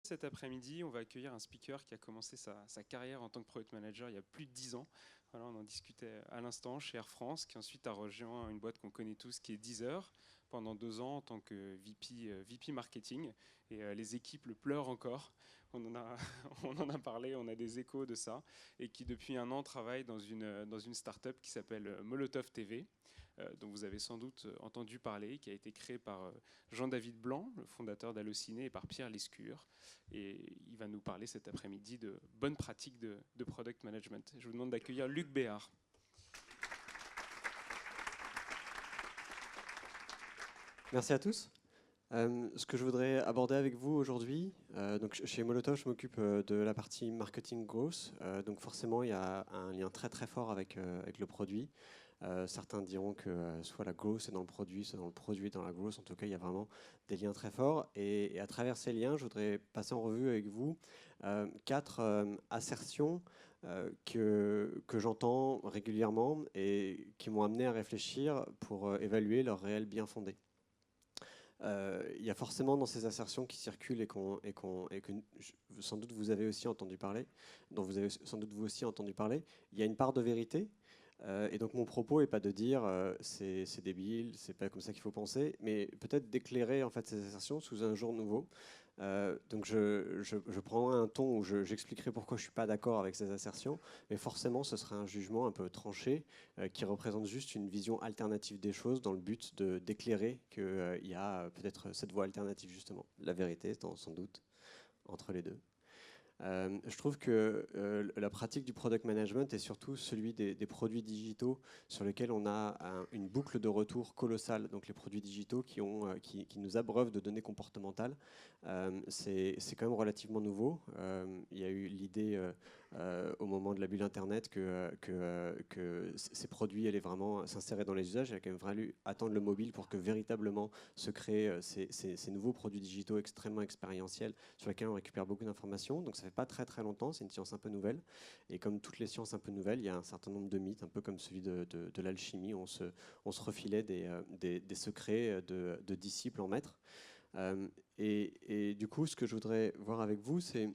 Cet après-midi, on va accueillir un speaker qui a commencé sa carrière en tant que product manager il y a plus de 10 ans. Voilà, on en discutait à l'instant chez Air France, qui ensuite a rejoint une boîte qu'on connaît tous, qui est Deezer, pendant 2 ans en tant que VP marketing. Et les équipes le pleurent encore. On en a, on en a parlé, on a des échos de ça. Et qui depuis un an travaille dans une start-up qui s'appelle Molotov TV, dont vous avez sans doute entendu parler, qui a été créée par Jean-David Blanc, le fondateur d'Allociné, et par Pierre Lescure. Et il va nous parler cet après-midi de bonnes pratiques de product management. Je vous demande d'accueillir Luc Béard. Merci à tous. Ce que je voudrais aborder avec vous aujourd'hui, donc chez Molotov, je m'occupe de la partie marketing growth. Donc forcément, il y a un lien très très fort avec le produit. Certains diront que soit la growth est dans le produit, soit dans le produit est dans la growth. En tout cas, il y a vraiment des liens très forts. Et à travers ces liens, je voudrais passer en revue avec vous 4 assertions que j'entends régulièrement et qui m'ont amené à réfléchir pour évaluer leur réel bien fondé. Il y a forcément dans ces assertions qui circulent et que sans doute vous avez aussi entendu parler, dont vous avez sans doute vous aussi entendu parler, il y a une part de vérité. Et donc mon propos n'est pas de dire c'est débile, c'est pas comme ça qu'il faut penser, mais peut-être d'éclairer en fait ces assertions sous un jour nouveau. Donc je prendrai un ton où j'expliquerai pourquoi je ne suis pas d'accord avec ces assertions, mais forcément ce sera un jugement un peu tranché qui représente juste une vision alternative des choses dans le but d'éclairer qu'il y a peut-être cette voie alternative justement. La vérité étant sans doute entre les deux. Je trouve que la pratique du product management est surtout celui des produits digitaux sur lesquels on a une boucle de retour colossale. Donc les produits digitaux qui nous abreuvent de données comportementales, c'est quand même relativement nouveau. Il y a eu l'idée au moment de la bulle Internet que ces produits allaient vraiment s'insérer dans les usages. Il a quand même fallu attendre le mobile pour que véritablement se créent ces nouveaux produits digitaux extrêmement expérientiels sur lesquels on récupère beaucoup d'informations. Donc ça fait pas très très longtemps, c'est une science un peu nouvelle. Et comme toutes les sciences un peu nouvelles, il y a un certain nombre de mythes, un peu comme celui de l'alchimie. On se refilait des secrets de disciples en maîtres. Et du coup, ce que je voudrais voir avec vous, c'est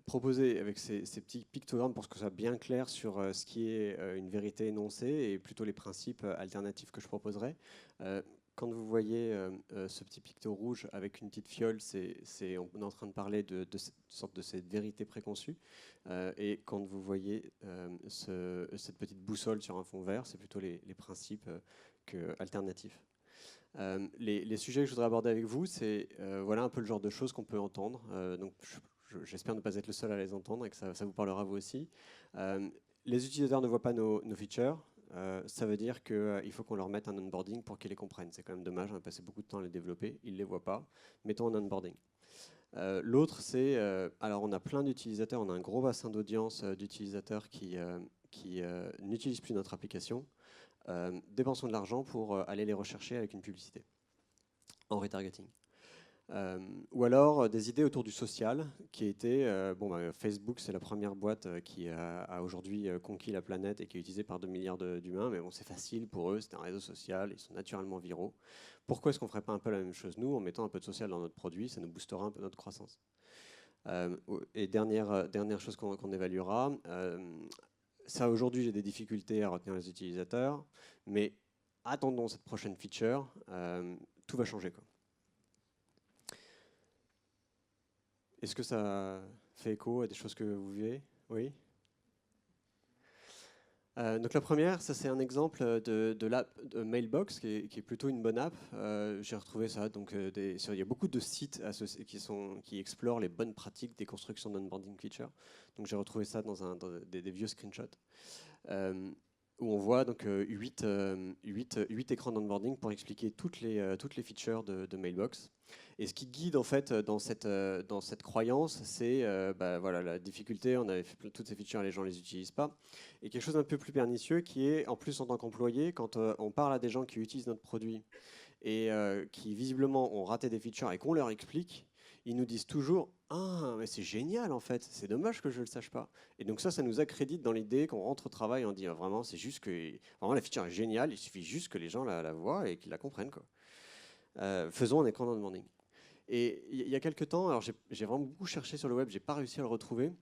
proposer avec ces petits pictogrammes pour que ce soit bien clair sur ce qui est une vérité énoncée et plutôt les principes alternatifs que je proposerai. Quand vous voyez ce petit picto rouge avec une petite fiole, on est en train de parler de cette sorte de cette vérité préconçue. Et quand vous voyez cette petite boussole sur un fond vert, c'est plutôt les principes alternatifs. Les sujets que je voudrais aborder avec vous, c'est voilà un peu le genre de choses qu'on peut entendre. Donc j'espère ne pas être le seul à les entendre et que ça vous parlera vous aussi. Les utilisateurs ne voient pas nos features. Ça veut dire qu'il faut qu'on leur mette un onboarding pour qu'ils les comprennent. C'est quand même dommage, on a passé beaucoup de temps à les développer, ils ne les voient pas. Mettons un onboarding. L'autre, c'est, alors on a plein d'utilisateurs, on a un gros bassin d'audience d'utilisateurs qui n'utilisent plus notre application. Dépensons de l'argent pour aller les rechercher avec une publicité en retargeting. Ou alors des idées autour du social, qui étaient, Facebook c'est la première boîte qui a aujourd'hui conquis la planète et qui est utilisée par 2 milliards d'humains, mais bon c'est facile pour eux, c'est un réseau social, ils sont naturellement viraux. Pourquoi est-ce qu'on ne ferait pas un peu la même chose nous, en mettant un peu de social dans notre produit, ça nous boostera un peu notre croissance. Et dernière chose qu'on évaluera, ça aujourd'hui j'ai des difficultés à retenir les utilisateurs, mais attendons cette prochaine feature, tout va changer quoi. Est-ce que ça fait écho à des choses que vous vivez? Oui. Donc la première, ça c'est un exemple de l'app de Mailbox qui est plutôt une bonne app. J'ai retrouvé ça. Donc il y a beaucoup de sites qui explorent les bonnes pratiques des constructions d'onboarding feature. Donc j'ai retrouvé ça dans des vieux screenshots. Où on voit donc 8 écrans d'onboarding pour expliquer toutes les features de Mailbox. Et ce qui guide en fait dans cette croyance, c'est voilà, la difficulté, on avait fait toutes ces features, les gens ne les utilisent pas. Et quelque chose d'un peu plus pernicieux qui est, en plus en tant qu'employé, quand on parle à des gens qui utilisent notre produit et qui visiblement ont raté des features et qu'on leur explique, ils nous disent toujours « Ah, mais c'est génial en fait, c'est dommage que je ne le sache pas ». Et donc ça nous accrédite dans l'idée qu'on rentre au travail et on dit ah, « Vraiment, c'est juste que vraiment, la feature est géniale, il suffit juste que les gens la voient et qu'ils la comprennent. » Faisons un écran d'onboarding. Et il y a quelques temps, alors j'ai vraiment beaucoup cherché sur le web, j'ai pas réussi à le retrouver.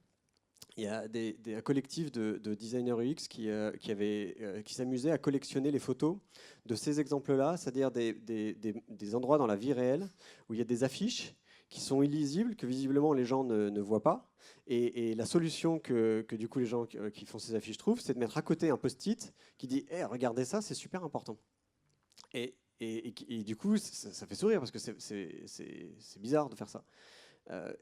Il y a un collectif de designers UX qui s'amusait à collectionner les photos de ces exemples-là, c'est-à-dire des endroits dans la vie réelle où il y a des affiches qui sont illisibles, que visiblement les gens ne voient pas. Et la solution que du coup les gens qui font ces affiches trouvent, c'est de mettre à côté un post-it qui dit hey, regardez ça, c'est super important. Et du coup, ça fait sourire parce que c'est bizarre de faire ça.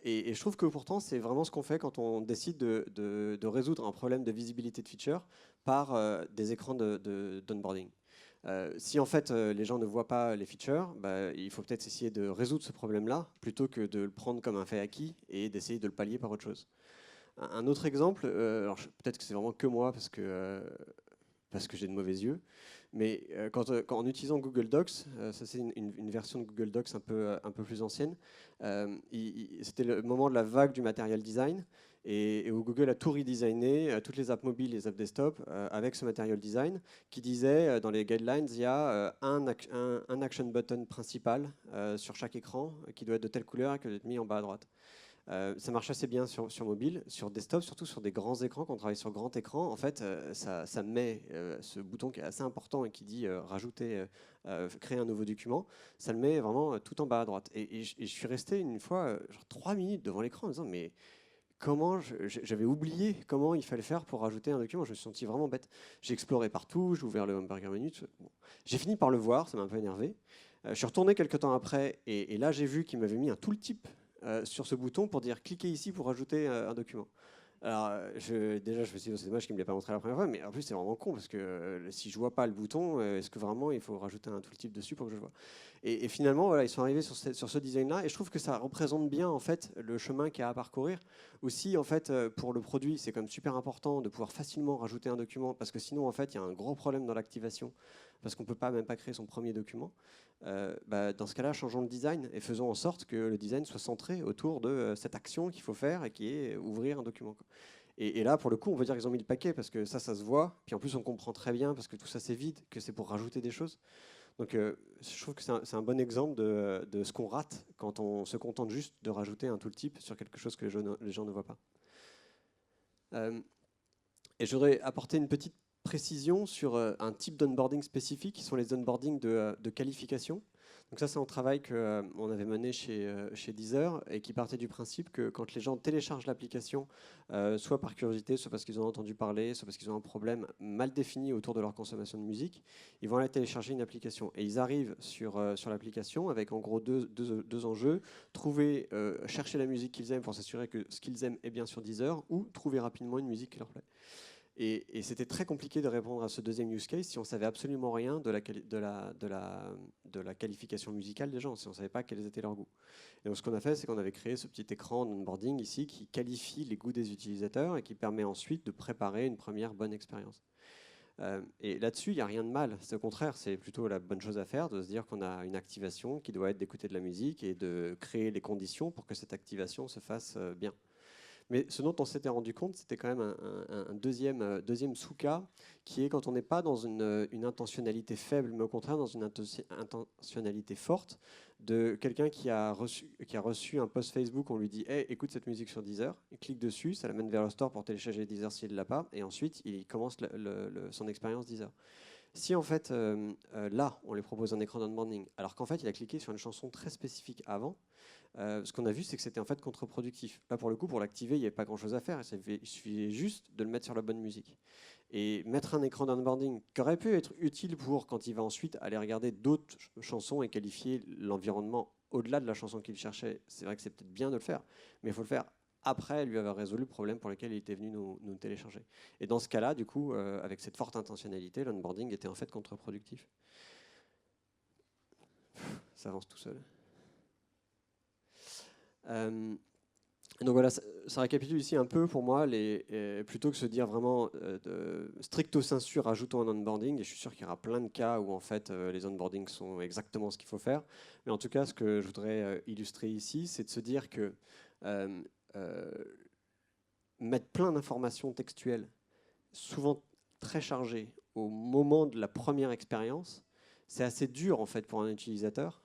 Et je trouve que pourtant, c'est vraiment ce qu'on fait quand on décide de résoudre un problème de visibilité de feature par des écrans d'onboarding. Si en fait les gens ne voient pas les features, bah, il faut peut-être essayer de résoudre ce problème-là plutôt que de le prendre comme un fait acquis et d'essayer de le pallier par autre chose. Un autre exemple, alors peut-être que c'est vraiment que moi parce que j'ai de mauvais yeux. Mais quand en utilisant Google Docs, ça c'est une version de Google Docs un peu plus ancienne, c'était le moment de la vague du material design et où Google a tout redesigné, toutes les apps mobiles, les apps desktop, avec ce material design qui disait dans les guidelines, il y a un action button principal sur chaque écran qui doit être de telle couleur et qui doit être mis en bas à droite. Ça marche assez bien sur mobile, sur desktop, surtout sur des grands écrans. Quand on travaille sur grand écran, en fait, ça met ce bouton qui est assez important et qui dit rajouter, créer un nouveau document, ça le met vraiment tout en bas à droite. Et je suis resté une fois, genre 3 minutes devant l'écran en me disant, mais comment j'avais oublié comment il fallait faire pour rajouter un document. Je me suis senti vraiment bête. J'ai exploré partout, j'ai ouvert le Hamburger Menu. Bon. J'ai fini par le voir, ça m'a un peu énervé. Je suis retourné quelques temps après et là j'ai vu qu'il m'avait mis un tooltip sur ce bouton pour dire cliquez ici pour ajouter un document. Alors déjà je me suis dit c'est dommage qu'il ne me l'ait pas montré la première fois, mais en plus c'est vraiment con parce que si je vois pas le bouton, est-ce que vraiment il faut rajouter un tooltip dessus pour que je le vois? Et finalement voilà, ils sont arrivés sur ce design-là et je trouve que ça représente bien en fait le chemin qu'il y a à parcourir. Aussi en fait pour le produit c'est quand même super important de pouvoir facilement rajouter un document parce que sinon en fait il y a un gros problème dans l'activation parce qu'on peut pas même pas créer son premier document. Bah, dans ce cas-là, changeons le design et faisons en sorte que le design soit centré autour de cette action qu'il faut faire et qui est ouvrir un document. Et là, pour le coup, on peut dire qu'ils ont mis le paquet parce que ça se voit. Puis en plus, on comprend très bien parce que tout ça, c'est vide, que c'est pour rajouter des choses. Donc, je trouve que c'est un bon exemple de ce qu'on rate quand on se contente juste de rajouter un tooltip sur quelque chose que les gens ne voient pas. Et je voudrais apporter une petite précision sur un type d'onboarding spécifique, qui sont les onboardings de qualification. Donc ça, c'est un travail qu'on avait mené chez Deezer et qui partait du principe que quand les gens téléchargent l'application, soit par curiosité, soit parce qu'ils en ont entendu parler, soit parce qu'ils ont un problème mal défini autour de leur consommation de musique, ils vont aller télécharger une application. Et ils arrivent sur l'application avec en gros deux enjeux, chercher la musique qu'ils aiment pour s'assurer que ce qu'ils aiment est bien sur Deezer, ou trouver rapidement une musique qui leur plaît. Et c'était très compliqué de répondre à ce deuxième use case si on savait absolument rien de la qualification musicale des gens, si on ne savait pas quels étaient leurs goûts. Et donc ce qu'on a fait, c'est qu'on avait créé ce petit écran d'onboarding ici qui qualifie les goûts des utilisateurs et qui permet ensuite de préparer une première bonne expérience. Et là-dessus, il n'y a rien de mal. C'est au contraire, c'est plutôt la bonne chose à faire de se dire qu'on a une activation qui doit être d'écouter de la musique et de créer les conditions pour que cette activation se fasse bien. Mais ce dont on s'était rendu compte, c'était quand même un deuxième sous-cas, qui est quand on n'est pas dans une intentionnalité faible, mais au contraire dans une intentionnalité forte, de quelqu'un qui a reçu un post Facebook, on lui dit hey, écoute cette musique sur Deezer, il clique dessus, ça l'amène vers le store pour télécharger Deezer s'il ne l'a pas, et ensuite il commence son expérience Deezer. Si en fait, là, on lui propose un écran d'onboarding, alors qu'en fait, il a cliqué sur une chanson très spécifique avant, ce qu'on a vu, c'est que c'était en fait contre-productif. Là, pour le coup, pour l'activer, il n'y avait pas grand-chose à faire. Il suffisait juste de le mettre sur la bonne musique. Et mettre un écran d'onboarding qui aurait pu être utile pour quand il va ensuite aller regarder d'autres chansons et qualifier l'environnement au-delà de la chanson qu'il cherchait, c'est vrai que c'est peut-être bien de le faire, mais il faut le faire après lui avoir résolu le problème pour lequel il était venu nous télécharger. Et dans ce cas-là, du coup, avec cette forte intentionnalité, l'onboarding était en fait contre-productif. Ça avance tout seul. Donc voilà, ça récapitule ici un peu pour moi, plutôt que se dire vraiment stricto sensu, rajoutons un onboarding, et je suis sûr qu'il y aura plein de cas où en fait les onboardings sont exactement ce qu'il faut faire, mais en tout cas ce que je voudrais illustrer ici, c'est de se dire que mettre plein d'informations textuelles, souvent très chargées, au moment de la première expérience, c'est assez dur en fait pour un utilisateur.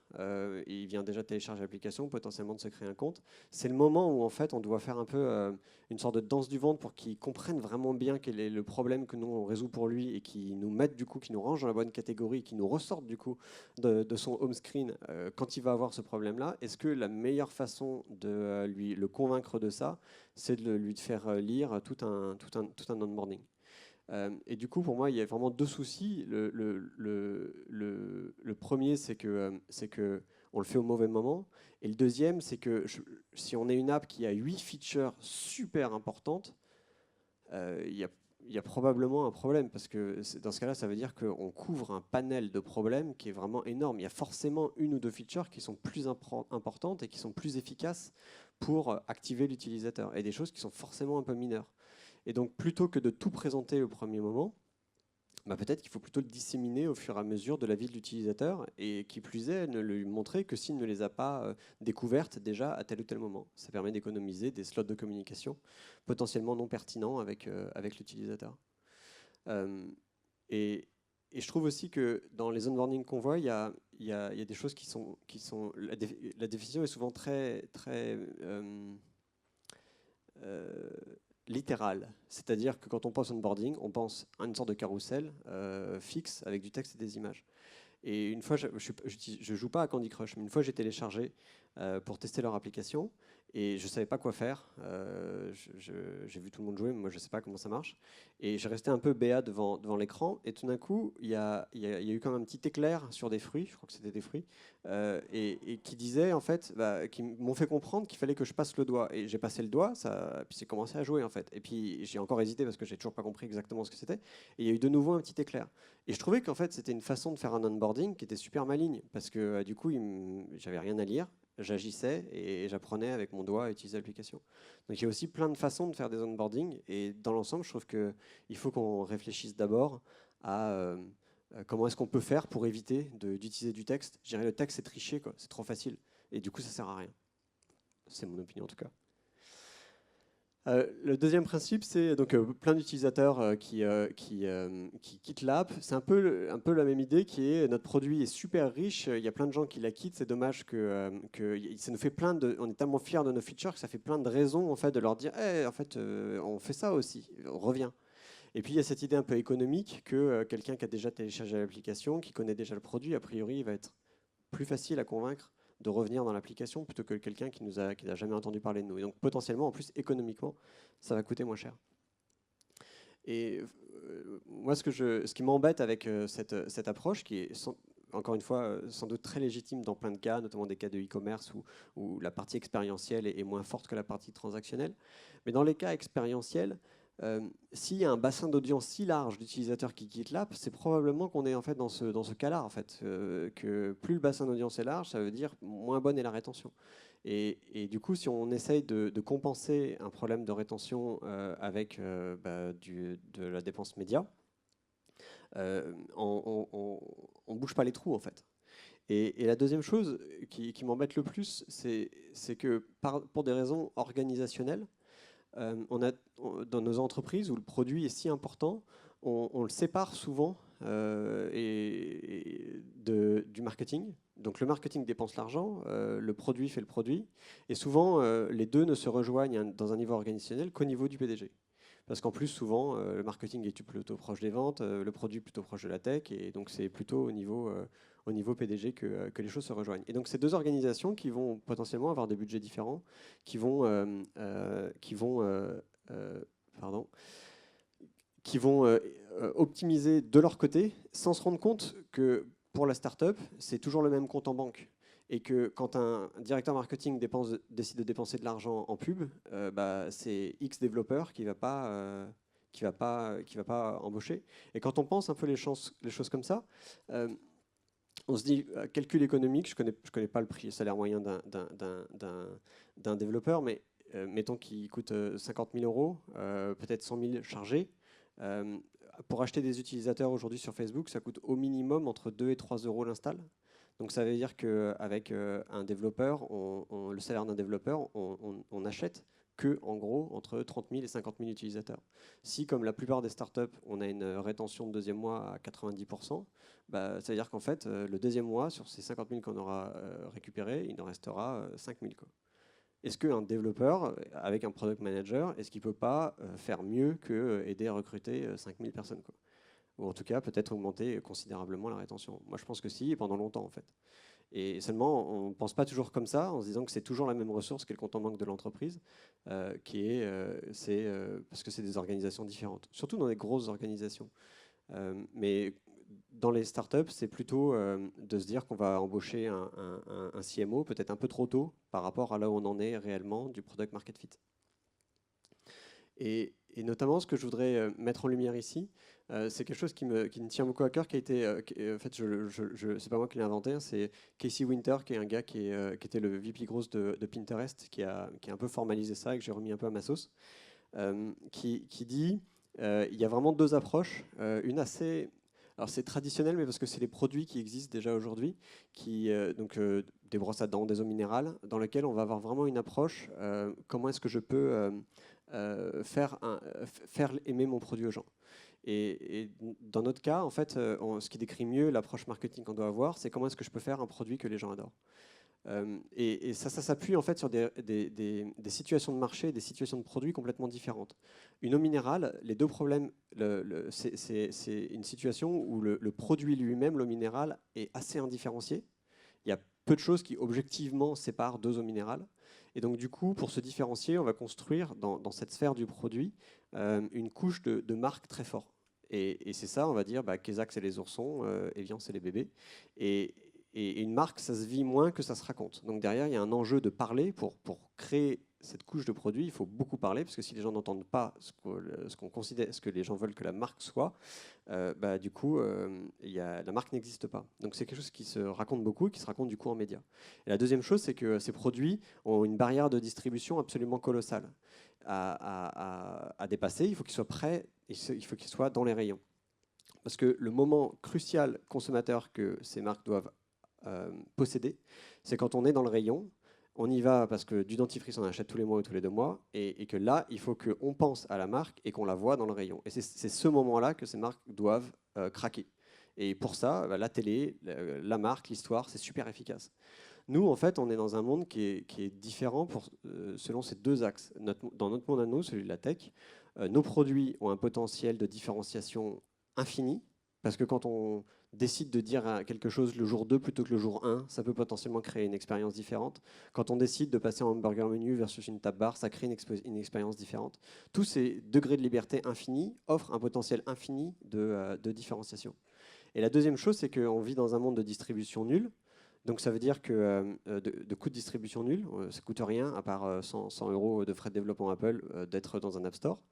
Il vient déjà télécharger l'application, potentiellement de se créer un compte. C'est le moment où en fait on doit faire un peu une sorte de danse du ventre pour qu'il comprenne vraiment bien quel est le problème que nous on résout pour lui et qui nous mette du coup, qui nous range dans la bonne catégorie, qui nous ressorte du coup de son home screen quand il va avoir ce problème-là. Est-ce que la meilleure façon de lui le convaincre de ça, c'est de lui faire lire tout un onboarding? Et du coup, pour moi, il y a vraiment deux soucis. Le premier, c'est que on le fait au mauvais moment. Et le deuxième, c'est que si on est une app qui a 8 features super importantes, il y a probablement un problème. Parce que dans ce cas-là, ça veut dire qu'on couvre un panel de problèmes qui est vraiment énorme. Il y a forcément une ou deux features qui sont plus importantes et qui sont plus efficaces pour activer l'utilisateur. Et des choses qui sont forcément un peu mineures. Et donc, plutôt que de tout présenter au premier moment, bah peut-être qu'il faut plutôt le disséminer au fur et à mesure de la vie de l'utilisateur et qui plus est, ne lui montrer que s'il ne les a pas découvertes déjà à tel ou tel moment. Ça permet d'économiser des slots de communication potentiellement non pertinents avec l'utilisateur. Euh, et, et je trouve aussi que dans les onboarding qu'on voit, il y a des choses qui sont la définition est souvent très euh, littérale. C'est-à-dire que quand on pense onboarding, on pense à une sorte de carrousel fixe avec du texte et des images. Et une fois, je ne joue pas à Candy Crush, mais une fois j'ai téléchargé pour tester leur application et je ne savais pas quoi faire. J'ai vu tout le monde jouer, mais moi je ne sais pas comment ça marche. Et j'ai resté un peu béat devant l'écran et tout d'un coup, il y a eu comme un petit éclair sur des fruits, je crois que c'était des fruits, et qui disaient en fait, qui m'ont fait comprendre qu'il fallait que je passe le doigt. Et j'ai passé le doigt, puis c'est commencé à jouer en fait. Et puis j'ai encore hésité parce que j'ai toujours pas compris exactement ce que c'était. Et il y a eu de nouveau un petit éclair. Et je trouvais qu'en fait, c'était une façon de faire un onboarding qui était super maligne, parce que du coup, j'avais rien à lire, j'agissais et j'apprenais avec mon doigt à utiliser l'application. Donc il y a aussi plein de façons de faire des onboarding, et dans l'ensemble, je trouve qu'il faut qu'on réfléchisse d'abord à comment est-ce qu'on peut faire pour éviter d'utiliser du texte. Je dirais le texte, c'est tricher, quoi. C'est trop facile, et du coup, ça sert à rien. C'est mon opinion en tout cas. Le deuxième principe, c'est donc plein d'utilisateurs qui quittent l'app. C'est un peu la même idée qui est notre produit est super riche, il y a plein de gens qui la quittent, c'est dommage que ça nous fait on est tellement fiers de nos features que ça fait plein de raisons en fait, de leur dire hey, en fait, on fait ça aussi, on revient. Et puis il y a cette idée un peu économique que quelqu'un qui a déjà téléchargé l'application, qui connaît déjà le produit, a priori, il va être plus facile à convaincre de revenir dans l'application plutôt que quelqu'un qui n'a jamais entendu parler de nous. Et donc potentiellement, en plus, économiquement, ça va coûter moins cher. Et moi, ce qui m'embête avec cette approche, qui est encore une fois sans doute très légitime dans plein de cas, notamment des cas de e-commerce où la partie expérientielle est moins forte que la partie transactionnelle, mais dans les cas expérientiels, s'il y a un bassin d'audience si large d'utilisateurs qui quittent l'app, c'est probablement qu'on est en fait dans ce cas-là, en fait, que plus le bassin d'audience est large, ça veut dire moins bonne est la rétention. Et du coup, si on essaye de compenser un problème de rétention avec de la dépense média, on ne bouge pas les trous, en fait. Et la deuxième chose qui m'embête le plus, c'est que pour des raisons organisationnelles, dans nos entreprises où le produit est si important, on le sépare souvent du marketing. Donc le marketing dépense l'argent, le produit fait le produit, et souvent les deux ne se rejoignent dans un niveau organisationnel qu'au niveau du PDG. Parce qu'en plus, souvent, le marketing est plutôt proche des ventes, le produit plutôt proche de la tech, et donc c'est plutôt au niveau PDG que les choses se rejoignent. Et donc ces deux organisations qui vont potentiellement avoir des budgets différents, qui vont, pardon, qui vont optimiser de leur côté sans se rendre compte que pour la startup, c'est toujours le même compte en banque. Et que quand un directeur marketing décide de dépenser de l'argent en pub, c'est X développeur qui va pas embaucher. Et quand on pense un peu les choses comme ça, on se dit, calcul économique, je connais pas le prix, le salaire moyen d'un développeur, mais mettons qu'il coûte 50 000 euros, peut-être 100 000 chargés. Pour acheter des utilisateurs aujourd'hui sur Facebook, ça coûte au minimum entre 2 et 3 euros l'install. Donc ça veut dire qu'avec un développeur, le salaire d'un développeur, on achète que, en gros, entre 30 000 et 50 000 utilisateurs. Si, comme la plupart des startups, on a une rétention de deuxième mois à 90%, bah, ça veut dire qu'en fait, le deuxième mois, sur ces 50 000 qu'on aura récupérés, il en restera 5 000. Quoi. Est-ce qu'un développeur, avec un product manager, est-ce qu'il ne peut pas faire mieux que aider à recruter 5 000 personnes quoi. Ou en tout cas, peut-être augmenter considérablement la rétention. Moi, je pense que si, et pendant longtemps, en fait. Et seulement, on ne pense pas toujours comme ça, en se disant que c'est toujours la même ressource qu'est le compte en banque de l'entreprise, parce que c'est des organisations différentes, surtout dans les grosses organisations. Mais dans les startups, c'est plutôt de se dire qu'on va embaucher un CMO peut-être un peu trop tôt par rapport à là où on en est réellement du product market fit. Et notamment, ce que je voudrais mettre en lumière ici, c'est quelque chose qui me tient beaucoup à cœur, qui a été, en fait, c'est pas moi qui l'ai inventé, hein, c'est Casey Winter, qui est un gars qui était le VP Growth de Pinterest, qui a un peu formalisé ça et que j'ai remis un peu à ma sauce, qui dit il y a vraiment deux approches, une assez... Alors c'est traditionnel, mais parce que c'est les produits qui existent déjà aujourd'hui, des brosses à dents, des eaux minérales, dans lesquelles on va avoir vraiment une approche, comment est-ce que je peux faire aimer mon produit aux gens. Et dans notre cas, en fait, ce qui décrit mieux l'approche marketing qu'on doit avoir, c'est comment est-ce que je peux faire un produit que les gens adorent. Et ça s'appuie en fait sur des situations de marché, des situations de produits complètement différentes. Une eau minérale, les deux problèmes, c'est une situation où le produit lui-même, l'eau minérale, est assez indifférencié. Il y a peu de choses qui objectivement séparent deux eaux minérales. Et donc du coup, pour se différencier, on va construire dans cette sphère du produit une couche de marque très fort. Et c'est ça, on va dire, Kezak c'est les oursons, Evian c'est les bébés. Et une marque, ça se vit moins que ça se raconte. Donc derrière, il y a un enjeu de parler pour créer cette couche de produit. Il faut beaucoup parler parce que si les gens n'entendent pas ce qu'on considère, ce que les gens veulent que la marque soit, du coup, la marque n'existe pas. Donc c'est quelque chose qui se raconte beaucoup et qui se raconte du coup en médias. Et la deuxième chose, c'est que ces produits ont une barrière de distribution absolument colossale à dépasser. Il faut qu'ils soient prêts, il faut qu'ils soient dans les rayons. Parce que le moment crucial consommateur que ces marques doivent posséder, c'est quand on est dans le rayon, on y va parce que du dentifrice on achète tous les mois ou tous les 2 mois, et que là, il faut qu'on pense à la marque et qu'on la voit dans le rayon. Et c'est ce moment-là que ces marques doivent craquer. Et pour ça, la télé, la marque, l'histoire, c'est super efficace. Nous, en fait, on est dans un monde qui est différent selon ces deux axes. Dans notre monde à nous, celui de la tech, nos produits ont un potentiel de différenciation infini, parce que quand on décide de dire quelque chose le jour 2 plutôt que le jour 1, ça peut potentiellement créer une expérience différente. Quand on décide de passer en hamburger menu versus une table bar, ça crée une expérience différente. Tous ces degrés de liberté infinis offrent un potentiel infini de différenciation. Et la deuxième chose, c'est qu'on vit dans un monde de distribution nulle. Donc ça veut dire que de coûts de distribution nuls, ça ne coûte rien, à part 100 € de frais de développement Apple, d'être dans un App Store.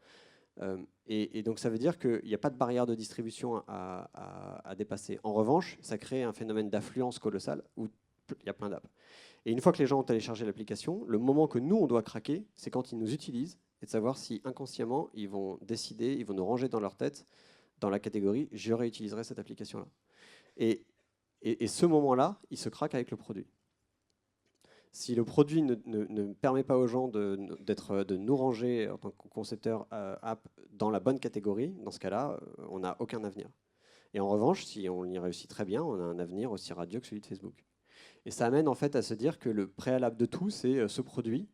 Et donc ça veut dire qu'il n'y a pas de barrière de distribution à dépasser. En revanche, ça crée un phénomène d'affluence colossale où il y a plein d'apps. Et une fois que les gens ont téléchargé l'application, le moment que nous, on doit craquer, c'est quand ils nous utilisent, et de savoir si inconsciemment, ils vont décider, ils vont nous ranger dans leur tête, dans la catégorie « je réutiliserai cette application-là ». Et ce moment-là, il se craque avec le produit. Si le produit ne permet pas aux gens de nous ranger en tant que concepteur app dans la bonne catégorie, dans ce cas-là, on n'a aucun avenir. Et en revanche, si on y réussit très bien, on a un avenir aussi radieux que celui de Facebook. Et ça amène en fait à se dire que le préalable de tout, c'est ce produit,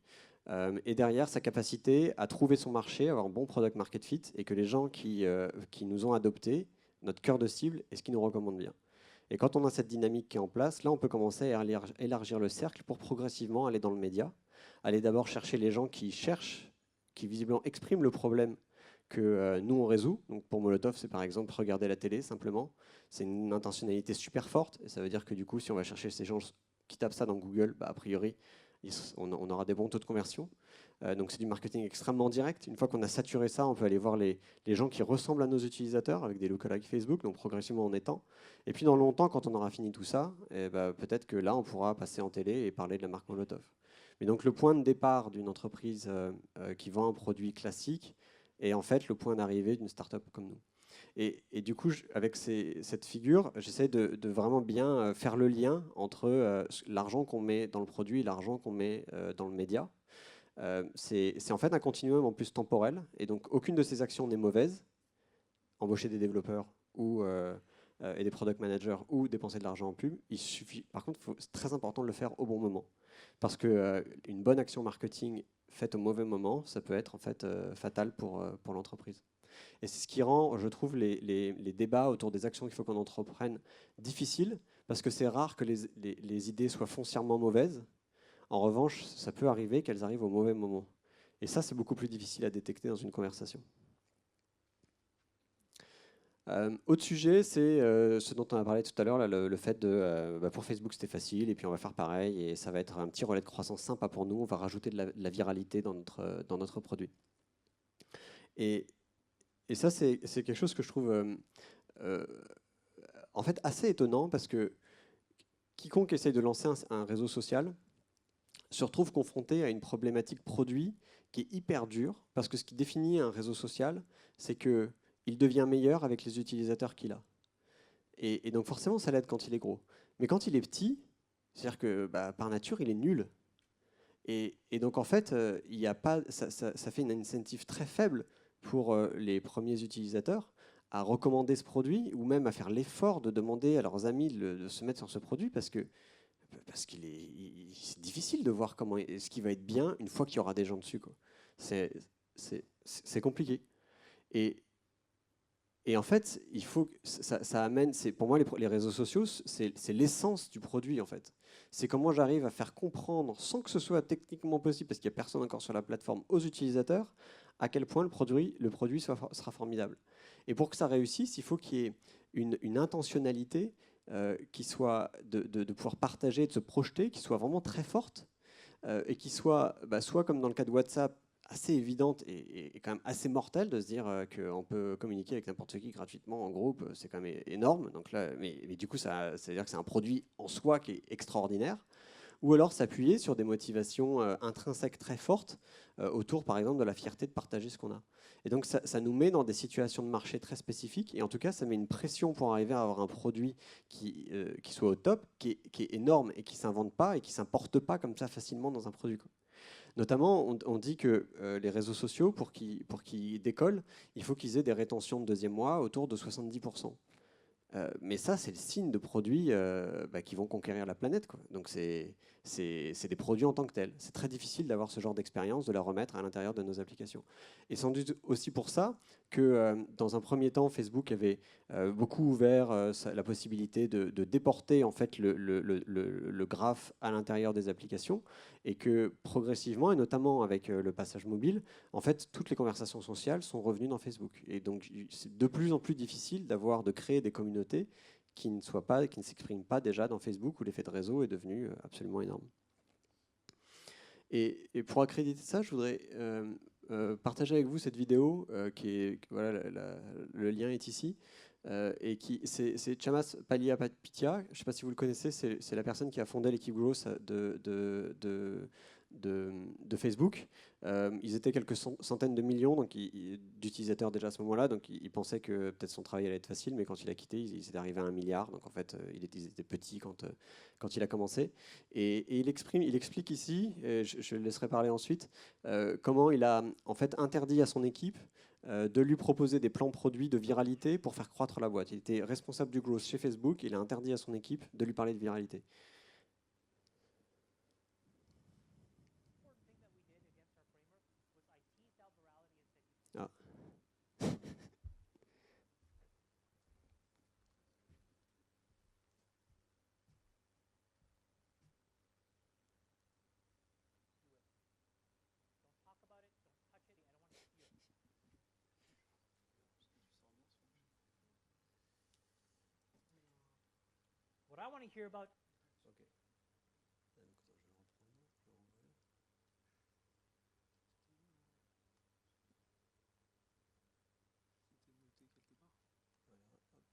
et derrière sa capacité à trouver son marché, avoir un bon product market fit, et que les gens qui nous ont adoptés, notre cœur de cible, est ce qu'ils nous recommandent bien. Et quand on a cette dynamique qui est en place, là, on peut commencer à élargir le cercle pour progressivement aller dans le média, aller d'abord chercher les gens qui cherchent, qui visiblement expriment le problème que nous, on résout. Donc pour Molotov, c'est par exemple regarder la télé simplement. C'est une intentionnalité super forte, et ça veut dire que du coup, si on va chercher ces gens qui tapent ça dans Google, a priori, on aura des bons taux de conversion. Donc c'est du marketing extrêmement direct. Une fois qu'on a saturé ça, on peut aller voir les gens qui ressemblent à nos utilisateurs avec des lookalikes Facebook, donc progressivement on étend. Et puis dans longtemps, quand on aura fini tout ça, peut-être que là on pourra passer en télé et parler de la marque Molotov. Mais donc le point de départ d'une entreprise qui vend un produit classique est en fait le point d'arrivée d'une startup comme nous. Et du coup, avec cette figure, j'essaie de vraiment bien faire le lien entre l'argent qu'on met dans le produit et l'argent qu'on met dans le média. C'est en fait un continuum en plus temporel, et donc aucune de ces actions n'est mauvaise. Embaucher des développeurs et des product managers ou dépenser de l'argent en pub, il suffit. Par contre, c'est très important de le faire au bon moment, parce que une bonne action marketing faite au mauvais moment, ça peut être en fait fatal pour l'entreprise. Et c'est ce qui rend, je trouve, les débats autour des actions qu'il faut qu'on entreprenne difficiles, parce que c'est rare que les idées soient foncièrement mauvaises. En revanche, ça peut arriver qu'elles arrivent au mauvais moment. Et ça, c'est beaucoup plus difficile à détecter dans une conversation. Autre sujet, c'est ce dont on a parlé tout à l'heure, le fait de, pour Facebook c'était facile, et puis on va faire pareil, et ça va être un petit relais de croissance sympa pour nous, on va rajouter de la viralité dans notre produit. Et ça, c'est quelque chose que je trouve en fait assez étonnant, parce que quiconque essaye de lancer un réseau social se retrouve confronté à une problématique produit qui est hyper dure, parce que ce qui définit un réseau social, c'est que il devient meilleur avec les utilisateurs qu'il a. Et donc forcément, ça l'aide quand il est gros. Mais quand il est petit, c'est-à-dire que par nature, il est nul. Et donc en fait, il y a pas, ça fait une incentive très faible pour les premiers utilisateurs à recommander ce produit, ou même à faire l'effort de demander à leurs amis de se mettre sur ce produit, parce qu'il c'est difficile de voir ce qui va être bien une fois qu'il y aura des gens dessus, quoi. C'est compliqué. Et, en fait, il faut ça amène. Pour moi, les réseaux sociaux, c'est l'essence du produit, en fait. C'est comment j'arrive à faire comprendre, sans que ce soit techniquement possible, parce qu'il n'y a personne encore sur la plateforme, aux utilisateurs, à quel point le produit sera formidable. Et pour que ça réussisse, il faut qu'il y ait une intentionnalité qui soit de pouvoir partager, de se projeter, qui soit vraiment très forte, et qui soit soit comme dans le cas de WhatsApp, assez évidente et quand même assez mortelle, de se dire qu'on peut communiquer avec n'importe qui gratuitement en groupe, c'est quand même énorme. Donc là, mais du coup, ça veut dire que c'est un produit en soi qui est extraordinaire. Ou alors s'appuyer sur des motivations intrinsèques très fortes autour, par exemple, de la fierté de partager ce qu'on a. Et donc ça nous met dans des situations de marché très spécifiques, et en tout cas, ça met une pression pour arriver à avoir un produit qui soit au top, qui est énorme et qui ne s'invente pas et qui ne s'importe pas comme ça facilement dans un produit. Notamment, on dit que les réseaux sociaux, pour qu'ils décollent, il faut qu'ils aient des rétentions de deuxième mois autour de 70%. Mais ça, c'est le signe de produits qui vont conquérir la planète, quoi. Donc c'est des produits en tant que tels. C'est très difficile d'avoir ce genre d'expérience, de la remettre à l'intérieur de nos applications. Et sans doute aussi pour ça que dans un premier temps, Facebook avait beaucoup ouvert la possibilité de déporter en fait le graphe à l'intérieur des applications, et que progressivement, et notamment avec le passage mobile, en fait, toutes les conversations sociales sont revenues dans Facebook. Et donc, c'est de plus en plus difficile de créer des communautés qui ne s'expriment pas déjà dans Facebook, où l'effet de réseau est devenu absolument énorme. Et pour accréditer ça, je voudrais partager avec vous cette vidéo voilà, le lien est ici. Et c'est Chamas Palihapitiya, je ne sais pas si vous le connaissez, c'est la personne qui a fondé l'équipe Growth de Facebook. Ils étaient quelques centaines de millions d'utilisateurs déjà à ce moment-là, donc ils pensaient que peut-être son travail allait être facile, mais quand il a quitté, il s'est arrivé à 1 milliard, donc en fait il était petit quand il a commencé. Et il explique ici, et je le laisserai parler ensuite, comment il a en fait interdit à son équipe de lui proposer des plans produits de viralité pour faire croître la boîte. Il était responsable du growth chez Facebook, il a interdit à son équipe de lui parler de viralité. Ah. What I want to hear about. Okay.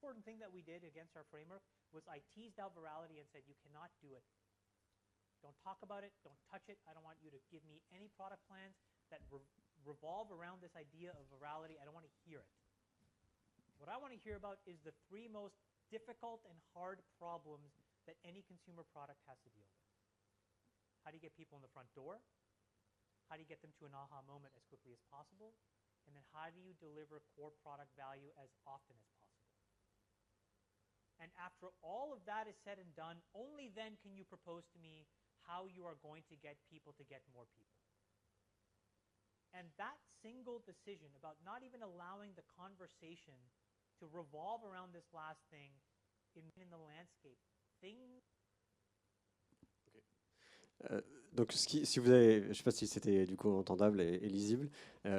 Important thing that we did against our framework was I teased out virality and said, you cannot do it. Don't talk about it. Don't touch it. I don't want you to give me any product plans that revolve around this idea of virality. I don't want to hear it. What I want to hear about is the 3 most difficult and hard problems that any consumer product has to deal with. How do you get people in the front door? how do you get them to an aha moment as quickly as possible? And then how do you deliver core product value as often as possible? And after all of that is said and done, only then can you propose to me how you are going to get people to get more people. And that single decision about not even allowing the conversation to revolve around this last thing in the landscape, things. Donc, si vous avez, je ne sais pas si c'était du coup entendable et lisible,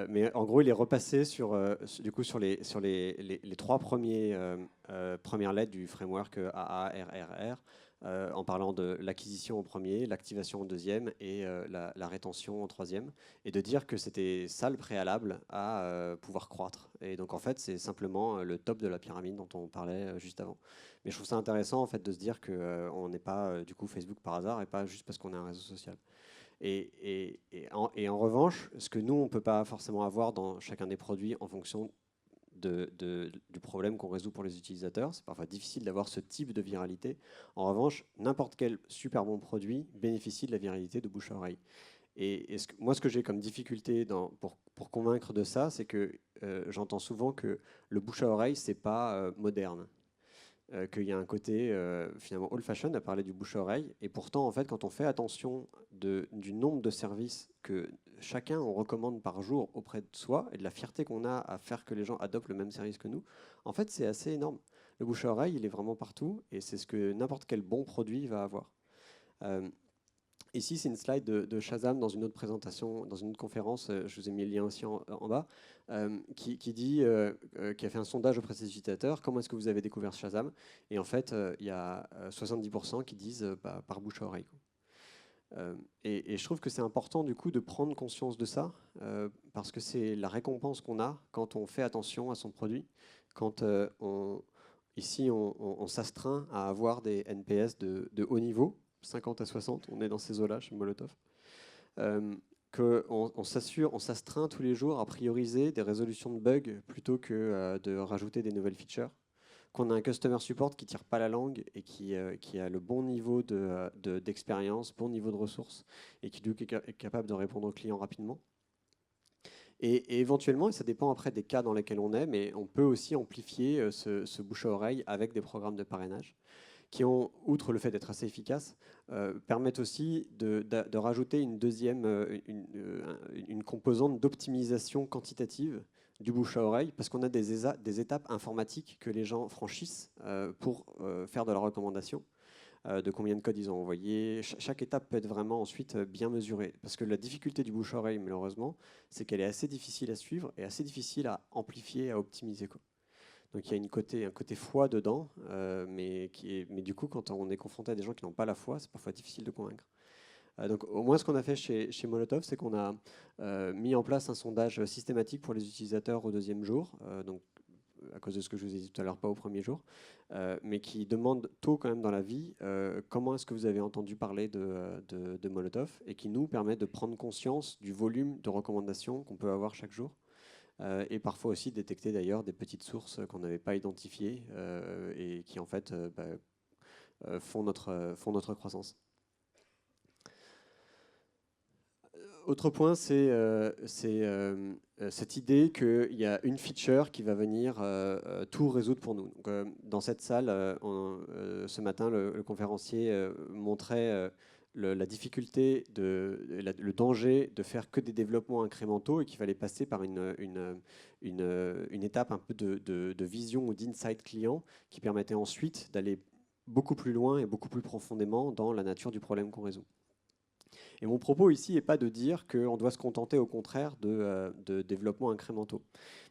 mais en gros, il est repassé sur les trois premières lettres du framework AARRR, en parlant de l'acquisition au premier, l'activation au deuxième et la rétention au troisième, et de dire que c'était ça le préalable à pouvoir croître. Et donc en fait, c'est simplement le top de la pyramide dont on parlait juste avant. Mais je trouve ça intéressant en fait de se dire qu'on n'est pas du coup Facebook par hasard et pas juste parce qu'on est un réseau social. Et en revanche, ce que nous, on ne peut pas forcément avoir dans chacun des produits en fonction du problème qu'on résout pour les utilisateurs. C'est parfois difficile d'avoir ce type de viralité. En revanche, n'importe quel super bon produit bénéficie de la viralité de bouche à oreille. Et moi, ce que j'ai comme difficulté pour convaincre de ça, c'est que j'entends souvent que le bouche à oreille, c'est pas moderne. Qu'il y a un côté finalement old-fashioned à parler du bouche-à-oreille. Et pourtant, en fait, quand on fait attention du nombre de services que chacun on recommande par jour auprès de soi et de la fierté qu'on a à faire que les gens adoptent le même service que nous, en fait, c'est assez énorme. Le bouche-à-oreille, il est vraiment partout et c'est ce que n'importe quel bon produit va avoir. Ici, c'est une slide de Shazam dans une autre présentation, dans une autre conférence, je vous ai mis le lien aussi en bas, qui a fait un sondage auprès des utilisateurs, comment est-ce que vous avez découvert Shazam? Et en fait, il y a 70% qui disent par bouche à oreille. Et je trouve que c'est important du coup de prendre conscience de ça, parce que c'est la récompense qu'on a quand on fait attention à son produit, quand ici on s'astreint à avoir des NPS de haut niveau, 50 à 60, on est dans ces eaux-là chez Molotov, qu'on s'astreint tous les jours à prioriser des résolutions de bugs plutôt que de rajouter des nouvelles features, qu'on a un customer support qui ne tire pas la langue et qui a le bon niveau d'expérience, bon niveau de ressources, et qui est capable de répondre aux clients rapidement. Et éventuellement, et ça dépend après des cas dans lesquels on est, mais on peut aussi amplifier ce bouche à oreille avec des programmes de parrainage qui ont, outre le fait d'être assez efficaces, permettent aussi de rajouter une deuxième, une composante d'optimisation quantitative du bouche à oreille, parce qu'on a des étapes informatiques que les gens franchissent pour faire de la recommandation, de combien de codes ils ont envoyé. Chaque étape peut être vraiment ensuite bien mesurée, parce que la difficulté du bouche à oreille, malheureusement, c'est qu'elle est assez difficile à suivre et assez difficile à amplifier, à optimiser, quoi. Donc il y a un côté foi dedans, mais du coup, quand on est confronté à des gens qui n'ont pas la foi, c'est parfois difficile de convaincre. Donc au moins, ce qu'on a fait chez Molotov, c'est qu'on a mis en place un sondage systématique pour les utilisateurs au deuxième jour, donc à cause de ce que je vous ai dit tout à l'heure, pas au premier jour, mais qui demande tôt quand même dans la vie comment est-ce que vous avez entendu parler de Molotov, et qui nous permet de prendre conscience du volume de recommandations qu'on peut avoir chaque jour. Et parfois aussi détecter d'ailleurs des petites sources qu'on n'avait pas identifiées et qui en fait font notre croissance. Autre point, c'est cette idée qu'il y a une feature qui va venir tout résoudre pour nous. Donc, dans cette salle, ce matin, le conférencier montrait la difficulté, le danger de faire que des développements incrémentaux et qu'il fallait passer par une étape un peu de vision ou d'insight client qui permettait ensuite d'aller beaucoup plus loin et beaucoup plus profondément dans la nature du problème qu'on résout. Et mon propos ici n'est pas de dire qu'on doit se contenter au contraire de développements incrémentaux,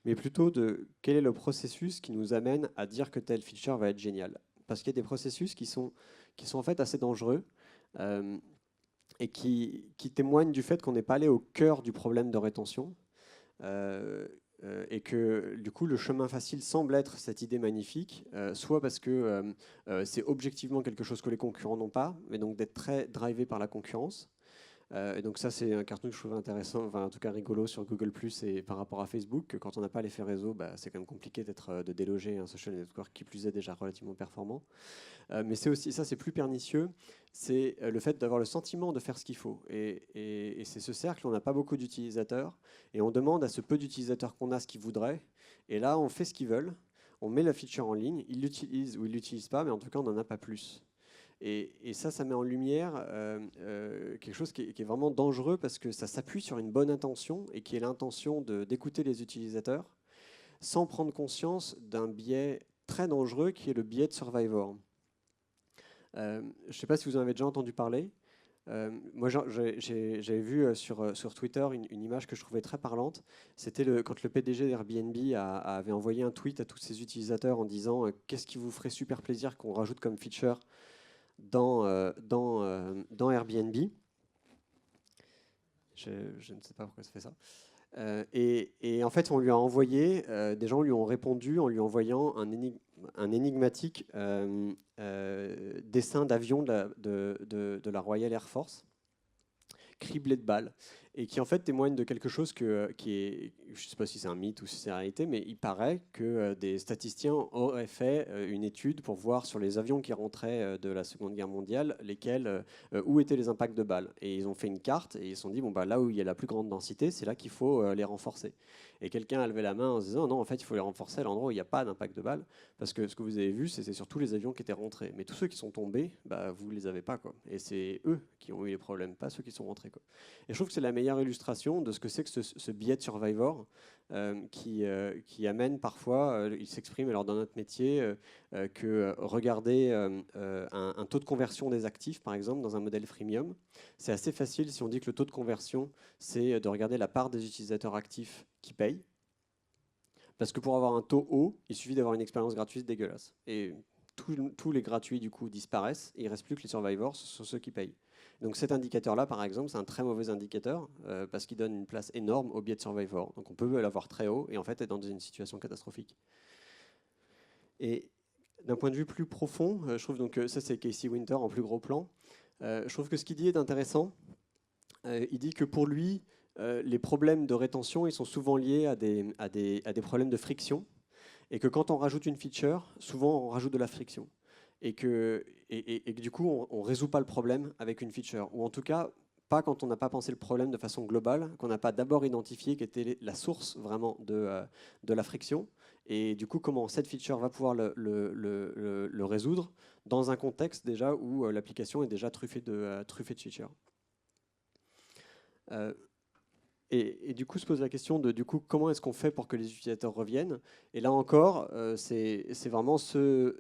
mais plutôt de quel est le processus qui nous amène à dire que telle feature va être géniale. Parce qu'il y a des processus qui sont en fait assez dangereux et qui témoignent du fait qu'on n'est pas allé au cœur du problème de rétention et que du coup le chemin facile semble être cette idée magnifique, soit parce que c'est objectivement quelque chose que les concurrents n'ont pas, mais donc d'être très drivé par la concurrence. Et donc ça, c'est un cartoon que je trouve intéressant, enfin en tout cas rigolo sur Google+, et par rapport à Facebook, que quand on n'a pas l'effet réseau, c'est quand même compliqué de déloger un social network qui plus est déjà relativement performant. Mais c'est aussi, ça c'est plus pernicieux, c'est le fait d'avoir le sentiment de faire ce qu'il faut. Et c'est ce cercle, on n'a pas beaucoup d'utilisateurs, et on demande à ce peu d'utilisateurs qu'on a ce qu'ils voudraient, et là on fait ce qu'ils veulent, on met la feature en ligne, ils l'utilisent ou ils ne l'utilisent pas, mais en tout cas on n'en a pas plus. Et ça met en lumière quelque chose qui est vraiment dangereux parce que ça s'appuie sur une bonne intention et qui est l'intention d'écouter les utilisateurs sans prendre conscience d'un biais très dangereux qui est le biais de Survivor. Je ne sais pas si vous en avez déjà entendu parler. Moi, j'avais vu sur Twitter une image que je trouvais très parlante. C'était quand le PDG d'Airbnb avait envoyé un tweet à tous ses utilisateurs en disant qu'est-ce qui vous ferait super plaisir qu'on rajoute comme feature dans Airbnb. Je ne sais pas pourquoi ça fait ça. Et en fait, on lui a envoyé, des gens lui ont répondu en lui envoyant un énigmatique dessin d'avion de la Royal Air Force, criblé de balles, et qui en fait témoigne de quelque chose qui est, je ne sais pas si c'est un mythe ou si c'est la réalité, mais il paraît que des statisticiens auraient fait une étude pour voir sur les avions qui rentraient de la Seconde Guerre mondiale, où étaient les impacts de balles. Et ils ont fait une carte et ils se sont dit, bon, bah, là où il y a la plus grande densité, c'est là qu'il faut les renforcer. Et quelqu'un a levé la main en se disant, non, en fait, il faut les renforcer à l'endroit où il n'y a pas d'impact de balles, parce que ce que vous avez vu, c'est surtout les avions qui étaient rentrés. Mais tous ceux qui sont tombés, bah, vous ne les avez pas, quoi. Et c'est eux qui ont eu les problèmes, pas ceux qui sont rentrés, quoi. Et je trouve que c'est la meilleure illustration de ce que c'est que ce biais de Survivor qui amène parfois, il s'exprime alors dans notre métier, que regarder un taux de conversion des actifs, par exemple, dans un modèle freemium, c'est assez facile si on dit que le taux de conversion, c'est de regarder la part des utilisateurs actifs qui payent. Parce que pour avoir un taux haut, il suffit d'avoir une expérience gratuite dégueulasse. Et tous les gratuits, du coup, disparaissent, et il ne reste plus que les survivors, ce sont ceux qui payent. Donc cet indicateur-là, par exemple, c'est un très mauvais indicateur parce qu'il donne une place énorme au biais de Survivor. Donc on peut l'avoir très haut et en fait être dans une situation catastrophique. Et d'un point de vue plus profond, je trouve donc ça c'est Casey Winter en plus gros plan. Je trouve que ce qu'il dit est intéressant. Il dit que pour lui, les problèmes de rétention, ils sont souvent liés à des problèmes de friction, et que quand on rajoute une feature, souvent on rajoute de la friction. Et que du coup, on ne résout pas le problème avec une feature. Ou en tout cas, pas quand on n'a pas pensé le problème de façon globale, qu'on n'a pas d'abord identifié quelle était la source vraiment de la friction. Et du coup, comment cette feature va pouvoir le résoudre dans un contexte déjà où l'application est déjà truffée de features. Et du coup, se pose la question de comment est-ce qu'on fait pour que les utilisateurs reviennent. Et là encore, c'est vraiment ce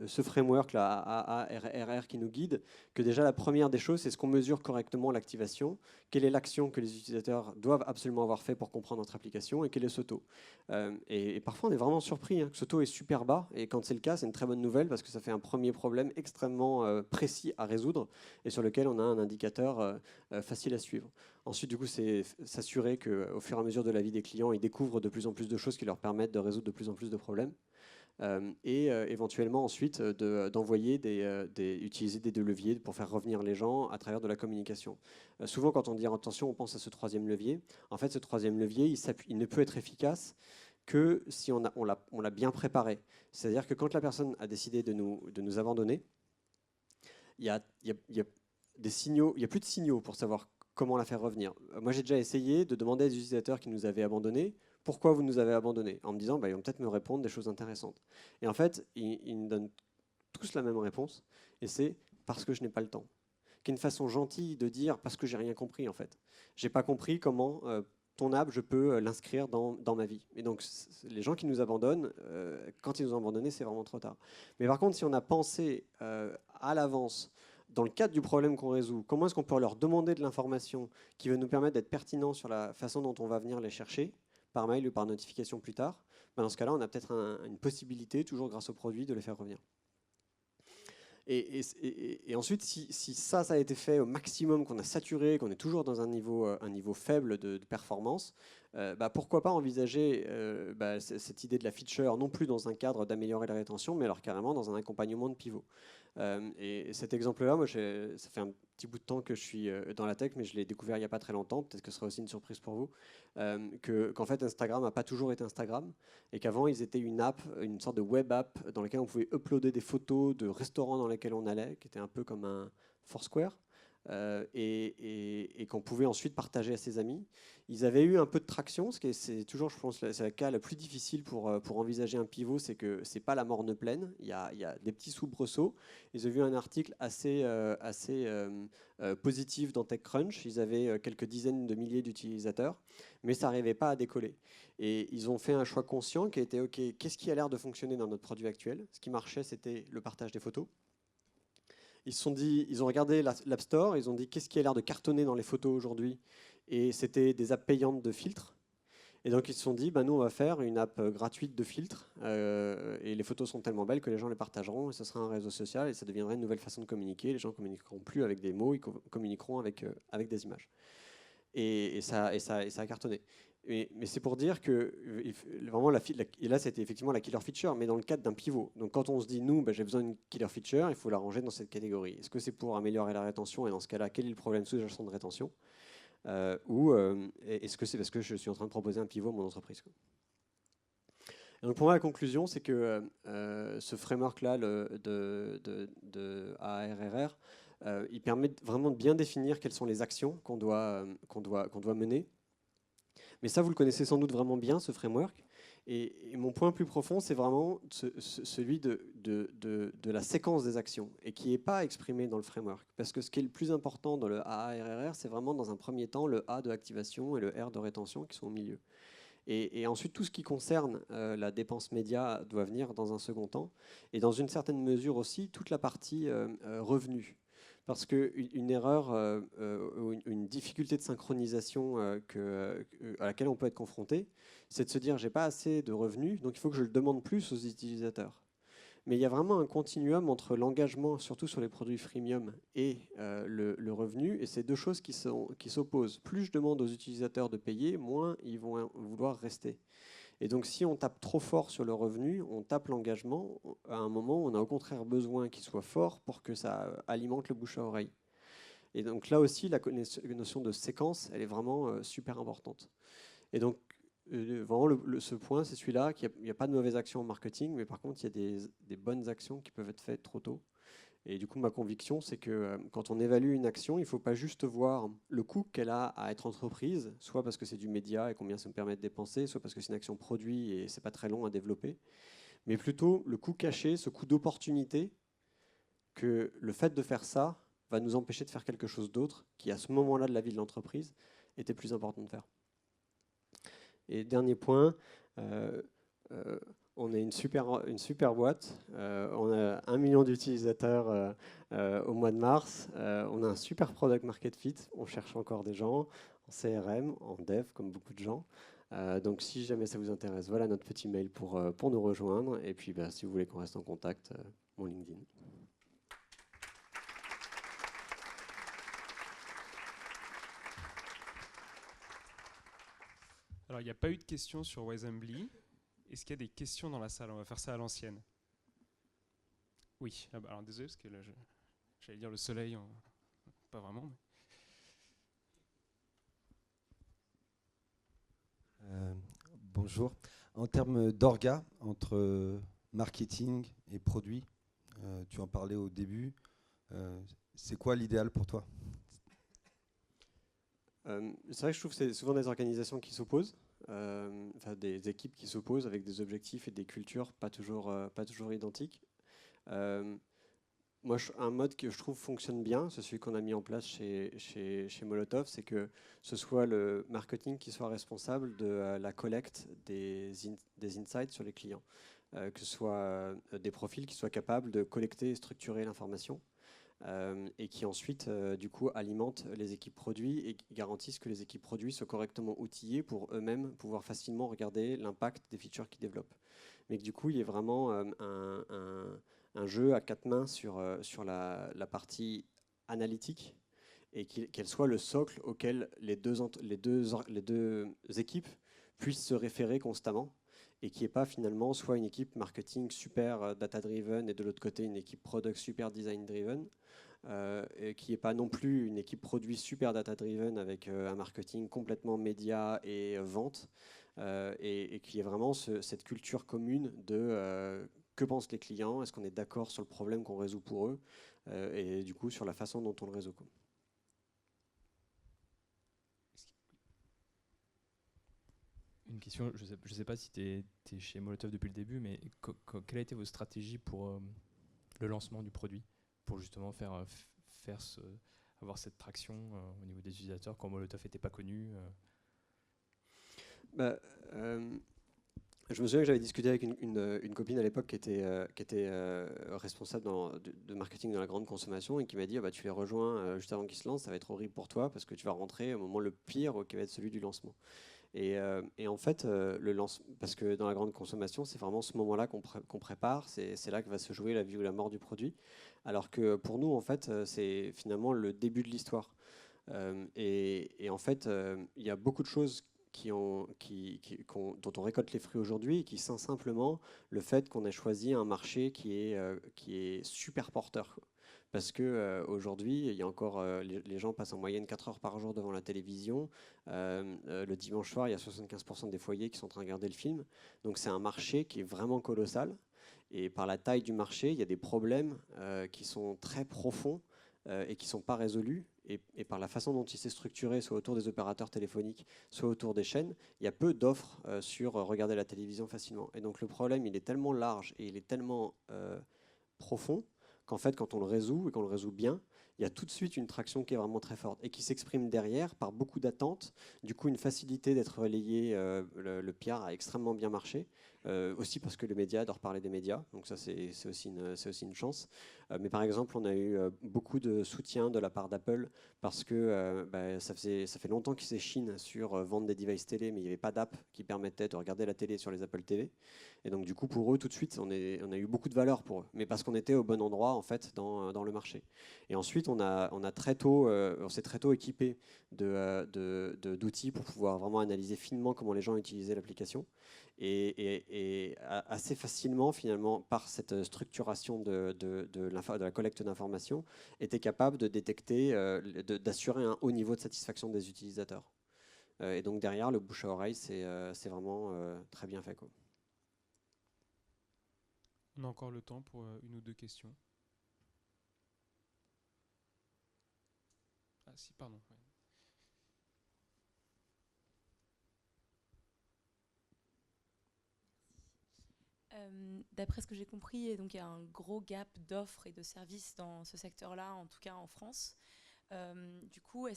framework-là, AARRR, qui nous guide, que déjà la première des choses, c'est ce qu'on mesure correctement l'activation, quelle est l'action que les utilisateurs doivent absolument avoir fait pour comprendre notre application, et quel est ce taux. Et parfois, on est vraiment surpris que ce taux est super bas, et quand c'est le cas, c'est une très bonne nouvelle, parce que ça fait un premier problème extrêmement précis à résoudre, et sur lequel on a un indicateur facile à suivre. Ensuite, du coup, c'est s'assurer qu'au fur et à mesure de la vie des clients, ils découvrent de plus en plus de choses qui leur permettent de résoudre de plus en plus de problèmes. Et éventuellement ensuite d'envoyer utiliser des deux leviers pour faire revenir les gens à travers de la communication. Souvent, quand on dit attention, on pense à ce troisième levier. En fait, ce troisième levier, il ne peut être efficace que si on l'a bien préparé. C'est-à-dire que quand la personne a décidé de nous abandonner, il y a des signaux, il n'y a plus de signaux pour savoir comment la faire revenir. Moi, j'ai déjà essayé de demander à des utilisateurs qui nous avaient abandonnés pourquoi vous nous avez abandonnés, en me disant ils vont peut-être me répondre des choses intéressantes. Et en fait, ils me donnent tous la même réponse, et c'est parce que je n'ai pas le temps. Qui est une façon gentille de dire parce que j'ai rien compris en fait. J'ai pas compris comment ton app, je peux l'inscrire dans ma vie. Et donc, les gens qui nous abandonnent, quand ils nous ont abandonnés, c'est vraiment trop tard. Mais par contre, si on a pensé à l'avance, dans le cadre du problème qu'on résout, comment est-ce qu'on peut leur demander de l'information qui va nous permettre d'être pertinent sur la façon dont on va venir les chercher, par mail ou par notification plus tard, dans ce cas-là, on a peut-être une possibilité, toujours grâce au produit, de les faire revenir. Et ensuite, si ça a été fait au maximum, qu'on a saturé, qu'on est toujours dans un niveau faible de performance, pourquoi pas envisager cette idée de la feature non plus dans un cadre d'améliorer la rétention, mais alors carrément dans un accompagnement de pivot. Et cet exemple-là, moi, ça fait un petit bout de temps que je suis dans la tech, mais je l'ai découvert il n'y a pas très longtemps, peut-être que ce sera aussi une surprise pour vous, qu'en fait Instagram n'a pas toujours été Instagram, et qu'avant ils étaient une app, une sorte de web app dans laquelle on pouvait uploader des photos de restaurants dans lesquels on allait, qui était un peu comme un Foursquare. Et qu'on pouvait ensuite partager à ses amis. Ils avaient eu un peu de traction, ce qui c'est toujours, je pense, c'est le cas le plus difficile pour envisager un pivot, c'est que c'est pas la morne pleine, il y a des petits soubresauts. Ils ont vu un article assez positif dans TechCrunch, ils avaient quelques dizaines de milliers d'utilisateurs, mais ça n'arrivait pas à décoller. Et ils ont fait un choix conscient qui a été, OK, qu'est-ce qui a l'air de fonctionner dans notre produit actuel? Ce qui marchait, c'était le partage des photos. Ils ont regardé l'App Store, ils ont dit qu'est-ce qui a l'air de cartonner dans les photos aujourd'hui, et c'était des apps payantes de filtres. Et donc ils se sont dit, nous on va faire une app gratuite de filtres, et les photos sont tellement belles que les gens les partageront, et ce sera un réseau social, et ça deviendrait une nouvelle façon de communiquer. Les gens ne communiqueront plus avec des mots, ils communiqueront avec des images. Et ça a cartonné. Mais c'est pour dire que vraiment et là c'était effectivement la killer feature, mais dans le cadre d'un pivot. Donc quand on se dit nous, j'ai besoin d'une killer feature, il faut la ranger dans cette catégorie. Est-ce que c'est pour améliorer la rétention, et dans ce cas-là, quel est le problème sous-jacent de rétention, ou est-ce que c'est parce que je suis en train de proposer un pivot à mon entreprise, quoi. Et donc pour moi la conclusion, c'est que ce framework-là de ARRR, il permet vraiment de bien définir quelles sont les actions qu'on doit mener. Mais ça, vous le connaissez sans doute vraiment bien, ce framework. Et mon point plus profond, c'est vraiment celui de la séquence des actions, et qui n'est pas exprimé dans le framework. Parce que ce qui est le plus important dans le AARRR, c'est vraiment dans un premier temps le A de activation et le R de rétention qui sont au milieu. Et ensuite, tout ce qui concerne la dépense média doit venir dans un second temps. Et dans une certaine mesure aussi, toute la partie revenu. Parce qu'une erreur ou une difficulté de synchronisation à laquelle on peut être confronté, c'est de se dire j'ai pas assez de revenus, donc il faut que je le demande plus aux utilisateurs. Mais il y a vraiment un continuum entre l'engagement, surtout sur les produits freemium, et le revenu, et c'est deux choses qui s'opposent. Plus je demande aux utilisateurs de payer, moins ils vont vouloir rester. Et donc si on tape trop fort sur le revenu, on tape l'engagement, à un moment on a au contraire besoin qu'il soit fort pour que ça alimente le bouche à oreille. Et donc là aussi, la notion de séquence, elle est vraiment super importante. Et donc vraiment ce point, c'est celui-là, qu'il n'y a pas de mauvaises actions en marketing, mais par contre il y a des bonnes actions qui peuvent être faites trop tôt. Et du coup, ma conviction, c'est que quand on évalue une action, il ne faut pas juste voir le coût qu'elle a à être entreprise, soit parce que c'est du média et combien ça me permet de dépenser, soit parce que c'est une action produit et c'est pas très long à développer, mais plutôt le coût caché, ce coût d'opportunité, que le fait de faire ça va nous empêcher de faire quelque chose d'autre qui, à ce moment-là de la vie de l'entreprise, était plus important de faire. Et dernier point, on est une super boîte, on a 1 million d'utilisateurs au mois de mars, on a un super product market fit, on cherche encore des gens en CRM, en dev, comme beaucoup de gens. Donc si jamais ça vous intéresse, voilà notre petit mail pour nous rejoindre. Et puis si vous voulez qu'on reste en contact, mon LinkedIn. Alors, il n'y a pas eu de questions sur Wisembly. Est-ce qu'il y a des questions dans la salle? On va faire ça à l'ancienne. Oui. Alors désolé, parce que là, j'allais dire le soleil, pas vraiment. Bonjour. En termes d'orga, entre marketing et produit, tu en parlais au début, c'est quoi l'idéal pour toi? C'est vrai que je trouve que c'est souvent des organisations qui s'opposent, des équipes qui s'opposent avec des objectifs et des cultures pas toujours identiques. Moi, un mode que je trouve fonctionne bien, c'est celui qu'on a mis en place chez Molotov, c'est que ce soit le marketing qui soit responsable de la collecte des insights sur les clients, que ce soit des profils qui soient capables de collecter et structurer l'information, et qui ensuite, du coup, alimentent les équipes produits et garantissent que les équipes produits soient correctement outillées pour eux-mêmes pouvoir facilement regarder l'impact des features qu'ils développent. Mais que du coup, il y ait vraiment un jeu à 4 mains sur la partie analytique, et qu'elle soit le socle auquel les deux équipes puissent se référer constamment et qu'il n'y ait pas finalement soit une équipe marketing super data-driven et de l'autre côté une équipe product super design-driven, et qu'il n'y ait pas non plus une équipe produit super data-driven avec un marketing complètement média et vente, et qu'il y ait vraiment cette culture commune de que pensent les clients, est-ce qu'on est d'accord sur le problème qu'on résout pour eux, et du coup sur la façon dont on le résout, quoi. Une question, je ne sais pas si tu es chez Molotov depuis le début, mais quelle a été votre stratégie pour le lancement du produit, pour justement avoir cette traction au niveau des utilisateurs quand Molotov n'était pas connu Je me souviens que j'avais discuté avec une copine à l'époque qui était responsable de marketing dans la grande consommation et qui m'a dit tu les rejoins juste avant qu'ils se lancent, ça va être horrible pour toi parce que tu vas rentrer au moment le pire qui va être celui du lancement. Et en fait, parce que dans la grande consommation, c'est vraiment ce moment-là qu'on prépare, c'est là que va se jouer la vie ou la mort du produit. Alors que pour nous, en fait, c'est finalement le début de l'histoire. Et en fait, il y a beaucoup de choses dont on récolte les fruits aujourd'hui, qui sont simplement le fait qu'on ait choisi un marché qui est super porteur. Parce qu'aujourd'hui, il y a encore, les gens passent en moyenne 4 heures par jour devant la télévision. Le dimanche soir, il y a 75% des foyers qui sont en train de regarder le film. Donc c'est un marché qui est vraiment colossal. Et par la taille du marché, il y a des problèmes qui sont très profonds et qui ne sont pas résolus. Et par la façon dont il s'est structuré, soit autour des opérateurs téléphoniques, soit autour des chaînes, il y a peu d'offres sur regarder la télévision facilement. Et donc le problème, il est tellement large et il est tellement profond qu'en fait, quand on le résout et qu'on le résout bien, il y a tout de suite une traction qui est vraiment très forte et qui s'exprime derrière par beaucoup d'attentes, du coup une facilité d'être relayé. Le PR a extrêmement bien marché, aussi parce que les médias adorent parler des médias, donc ça c'est aussi une chance. Mais par exemple, on a eu beaucoup de soutien de la part d'Apple parce que ça fait longtemps qu'ils s'échinent sur vendre des devices télé, mais il n'y avait pas d'app qui permettait de regarder la télé sur les Apple TV. Et donc du coup, pour eux, tout de suite, on a eu beaucoup de valeur pour eux, mais parce qu'on était au bon endroit en fait dans le marché. Et ensuite, on s'est très tôt équipé d'outils pour pouvoir vraiment analyser finement comment les gens utilisaient l'application. Et assez facilement, finalement, par cette structuration de la collecte d'informations, était capable de détecter, d'assurer un haut niveau de satisfaction des utilisateurs. Et donc derrière, le bouche à oreille, c'est vraiment très bien fait, quoi. On a encore le temps pour une ou deux questions. Ah si, pardon. Ouais. D'après ce que j'ai compris, donc il y a un gros gap d'offres et de services dans ce secteur-là, en tout cas en France. Du coup,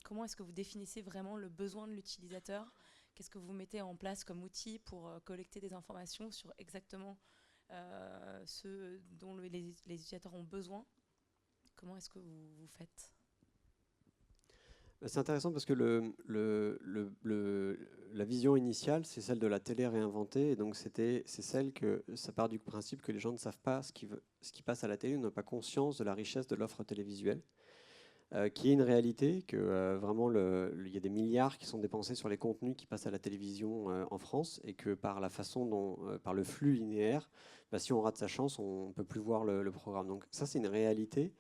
comment est-ce que vous définissez vraiment le besoin de l'utilisateur? Qu'est-ce que vous mettez en place comme outil pour collecter des informations sur exactement ce dont les utilisateurs ont besoin? Comment est-ce que vous faites? C'est intéressant parce que la vision initiale, c'est celle de la télé réinventée. Et donc, c'est celle que ça part du principe que les gens ne savent pas ce qui passe à la télé, n'ont pas conscience de la richesse de l'offre télévisuelle, qui est une réalité, que vraiment, il y a des milliards qui sont dépensés sur les contenus qui passent à la télévision en France, et que par la façon dont, par le flux linéaire, si on rate sa chance, on ne peut plus voir le programme. Donc ça, c'est une réalité,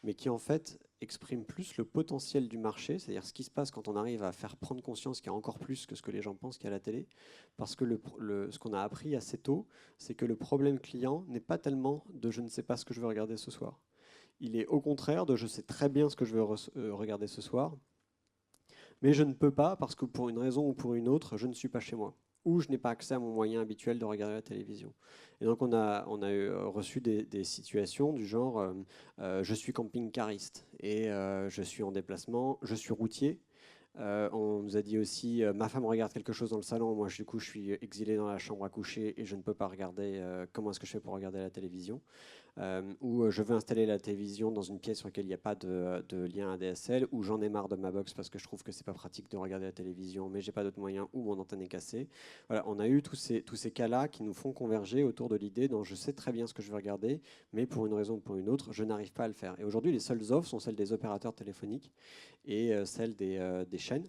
mais qui en fait exprime plus le potentiel du marché, c'est-à-dire ce qui se passe quand on arrive à faire prendre conscience qu'il y a encore plus que ce que les gens pensent qu'il y a à la télé, parce que ce qu'on a appris assez tôt, c'est que le problème client n'est pas tellement de je ne sais pas ce que je veux regarder ce soir. Il est au contraire de je sais très bien ce que je veux regarder ce soir, mais je ne peux pas parce que pour une raison ou pour une autre, je ne suis pas chez moi, ou je n'ai pas accès à mon moyen habituel de regarder la télévision. Et donc on a reçu des situations du genre je suis camping-cariste et je suis en déplacement, je suis routier. On nous a dit aussi ma femme regarde quelque chose dans le salon, moi du coup je suis exilé dans la chambre à coucher et je ne peux pas regarder, comment est-ce que je fais pour regarder la télévision, ou je veux installer la télévision dans une pièce sur laquelle il n'y a pas de lien ADSL, ou j'en ai marre de ma box parce que je trouve que c'est pas pratique de regarder la télévision mais j'ai pas d'autre moyen, ou mon antenne est cassée. Voilà, on a eu tous ces cas-là qui nous font converger autour de l'idée dont je sais très bien ce que je veux regarder, mais pour une raison ou pour une autre, je n'arrive pas à le faire. Et aujourd'hui, les seules offres sont celles des opérateurs téléphoniques et celles des chaînes.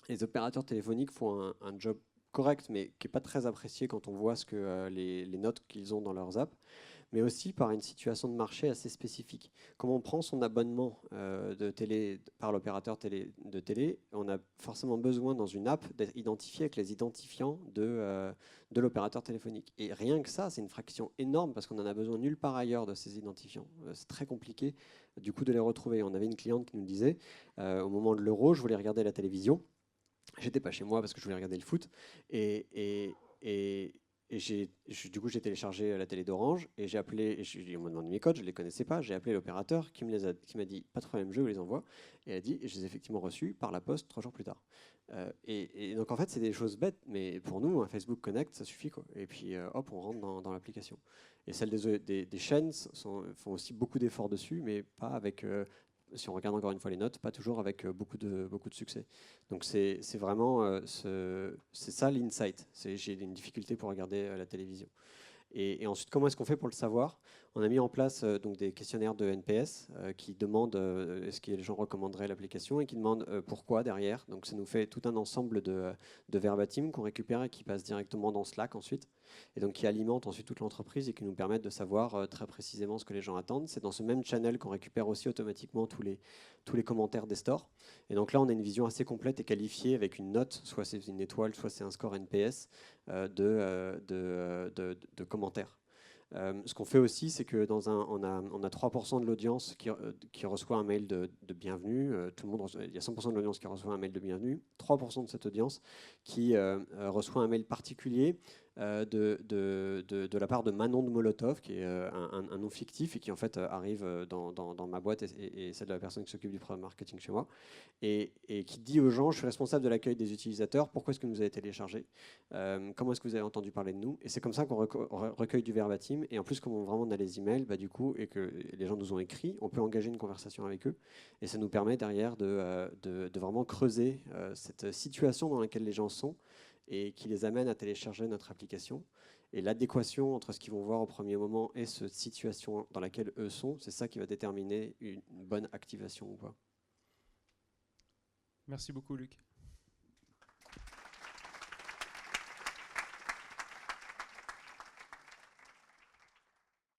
Les opérateurs téléphoniques font un job correct, mais qui n'est pas très apprécié quand on voit ce que, les notes qu'ils ont dans leurs apps, mais aussi par une situation de marché assez spécifique. Comme on prend son abonnement de télé par l'opérateur de télé, on a forcément besoin dans une app d'être identifié avec les identifiants de l'opérateur téléphonique. Et rien que ça, c'est une fraction énorme parce qu'on n'en a besoin nulle part ailleurs de ces identifiants. C'est très compliqué du coup de les retrouver. On avait une cliente qui nous disait, au moment de l'Euro, je voulais regarder la télévision. J'étais pas chez moi parce que je voulais regarder le foot. Et du coup, j'ai téléchargé la télé d'Orange et j'ai appelé. On m'a demandé mes codes, je ne les connaissais pas. J'ai appelé l'opérateur qui m'a dit pas de problème, je vous les envoie. Et elle a dit, et je les ai effectivement reçus par la poste 3 jours plus tard. Et donc en fait, c'est des choses bêtes, mais pour nous, un Facebook Connect, ça suffit, quoi. Et puis hop, on rentre dans l'application. Et celles des chaînes font aussi beaucoup d'efforts dessus, mais pas avec. Si on regarde encore une fois les notes, pas toujours avec beaucoup de succès. Donc c'est vraiment c'est ça l'insight. J'ai une difficulté pour regarder la télévision. Et ensuite, comment est-ce qu'on fait pour le savoir? On a mis en place donc des questionnaires de NPS qui demandent est-ce que les gens recommanderaient l'application et qui demandent pourquoi derrière. Donc ça nous fait tout un ensemble de verbatim qu'on récupère et qui passe directement dans Slack ensuite. Et donc qui alimente ensuite toute l'entreprise et qui nous permettent de savoir très précisément ce que les gens attendent. C'est dans ce même channel qu'on récupère aussi automatiquement tous les commentaires des stores. Et donc là, on a une vision assez complète et qualifiée avec une note, soit c'est une étoile, soit c'est un score NPS de commentaires. Ce qu'on fait aussi, c'est que on a 3% de l'audience qui reçoit un mail de bienvenue. Tout le monde il y a 100% de l'audience qui reçoit un mail de bienvenue. 3% de cette audience qui reçoit un mail particulier de la part de Manon de Molotov, qui est un nom fictif et qui en fait arrive dans ma boîte et celle de la personne qui s'occupe du programme marketing chez moi, et qui dit aux gens, je suis responsable de l'accueil des utilisateurs, pourquoi est-ce que vous avez téléchargé, comment est-ce que vous avez entendu parler de nous, et c'est comme ça qu'on recueille du verbatim, et en plus comme vraiment on a les emails, bah, du coup, et que les gens nous ont écrit, on peut engager une conversation avec eux, et ça nous permet derrière de vraiment creuser cette situation dans laquelle les gens sont, et qui les amène à télécharger notre application. Et l'adéquation entre ce qu'ils vont voir au premier moment et cette situation dans laquelle eux sont, c'est ça qui va déterminer une bonne activation ou pas. Merci beaucoup, Luc.